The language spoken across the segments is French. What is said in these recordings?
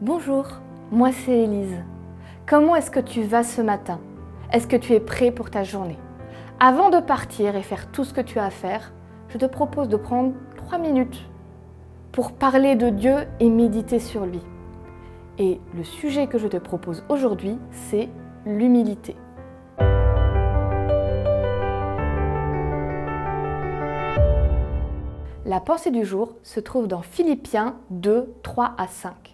Bonjour, moi c'est Élise. Comment est-ce que tu vas ce matin? Est-ce que tu es prêt pour ta journée? Avant de partir et faire tout ce que tu as à faire, je te propose de prendre 3 minutes pour parler de Dieu et méditer sur lui. Et le sujet que je te propose aujourd'hui, c'est l'humilité. La pensée du jour se trouve dans Philippiens 2, 3 à 5.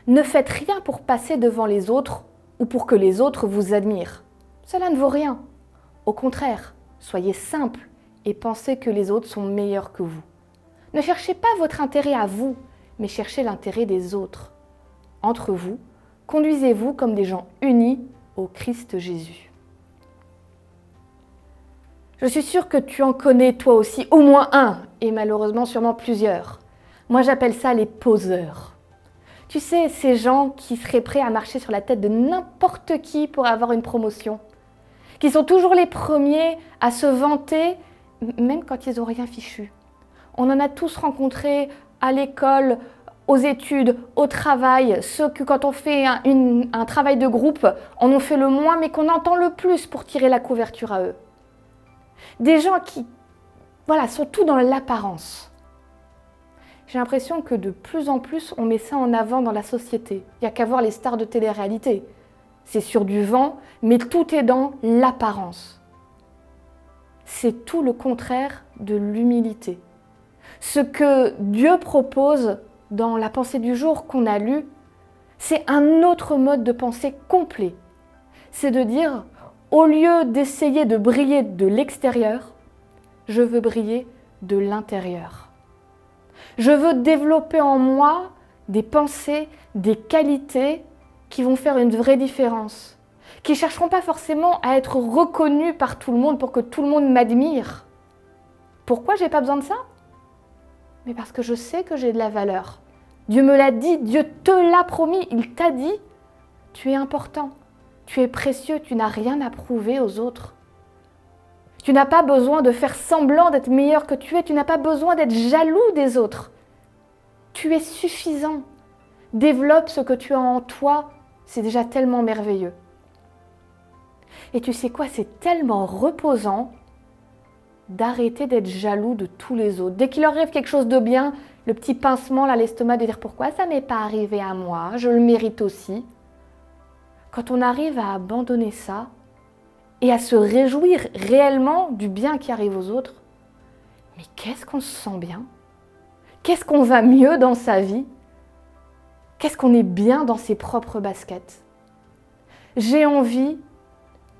Ne faites rien pour passer devant les autres ou pour que les autres vous admirent. Cela ne vaut rien. Au contraire, soyez simple et pensez que les autres sont meilleurs que vous. Ne cherchez pas votre intérêt à vous, mais cherchez l'intérêt des autres. Entre vous, conduisez-vous comme des gens unis au Christ Jésus. Je suis sûre que tu en connais toi aussi au moins un, et malheureusement sûrement plusieurs. Moi j'appelle ça les poseurs. Tu sais, ces gens qui seraient prêts à marcher sur la tête de n'importe qui pour avoir une promotion, qui sont toujours les premiers à se vanter, même quand ils n'ont rien fichu. On en a tous rencontré à l'école, aux études, au travail, ceux que quand on fait un travail de groupe, on en fait le moins mais qu'on entend le plus pour tirer la couverture à eux. Des gens qui sont tout dans l'apparence. J'ai l'impression que de plus en plus, on met ça en avant dans la société. Il n'y a qu'à voir les stars de télé-réalité. C'est sur du vent, mais tout est dans l'apparence. C'est tout le contraire de l'humilité. Ce que Dieu propose dans la pensée du jour qu'on a lue, c'est un autre mode de pensée complet. C'est de dire, au lieu d'essayer de briller de l'extérieur, je veux briller de l'intérieur. Je veux développer en moi des pensées, des qualités qui vont faire une vraie différence, qui ne chercheront pas forcément à être reconnues par tout le monde pour que tout le monde m'admire. Pourquoi j'ai pas besoin de ça? Mais parce que je sais que j'ai de la valeur. Dieu me l'a dit, Dieu te l'a promis, il t'a dit, tu es important, tu es précieux, tu n'as rien à prouver aux autres. Tu n'as pas besoin de faire semblant d'être meilleur que tu es, tu n'as pas besoin d'être jaloux des autres. Tu es suffisant. Développe ce que tu as en toi, c'est déjà tellement merveilleux. Et tu sais quoi, c'est tellement reposant d'arrêter d'être jaloux de tous les autres. Dès qu'il leur arrive quelque chose de bien, le petit pincement à l'estomac de dire pourquoi ça m'est pas arrivé à moi, je le mérite aussi. Quand on arrive à abandonner ça et à se réjouir réellement du bien qui arrive aux autres, mais qu'est-ce qu'on se sent bien? Qu'est-ce qu'on va mieux dans sa vie? Qu'est-ce qu'on est bien dans ses propres baskets? J'ai envie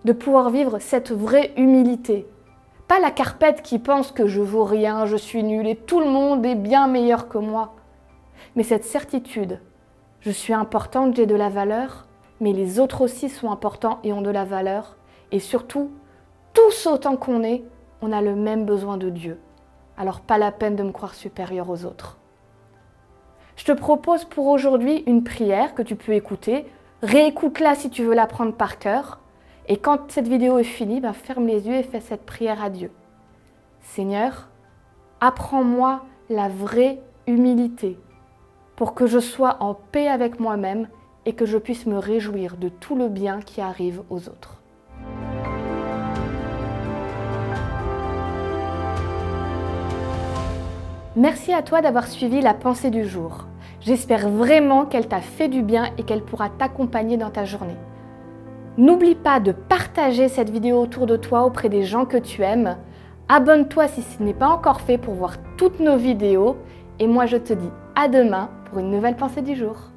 de pouvoir vivre cette vraie humilité. Pas la carpette qui pense que je vaux rien, je suis nulle et tout le monde est bien meilleur que moi. Mais cette certitude, je suis importante, j'ai de la valeur, mais les autres aussi sont importants et ont de la valeur. Et surtout, tous autant qu'on est, on a le même besoin de Dieu. Alors pas la peine de me croire supérieur aux autres. Je te propose pour aujourd'hui une prière que tu peux écouter. Réécoute-la si tu veux l'apprendre par cœur. Et quand cette vidéo est finie, ferme les yeux et fais cette prière à Dieu. Seigneur, apprends-moi la vraie humilité pour que je sois en paix avec moi-même et que je puisse me réjouir de tout le bien qui arrive aux autres. Merci à toi d'avoir suivi la pensée du jour. J'espère vraiment qu'elle t'a fait du bien et qu'elle pourra t'accompagner dans ta journée. N'oublie pas de partager cette vidéo autour de toi auprès des gens que tu aimes. Abonne-toi si ce n'est pas encore fait pour voir toutes nos vidéos. Et moi je te dis à demain pour une nouvelle pensée du jour.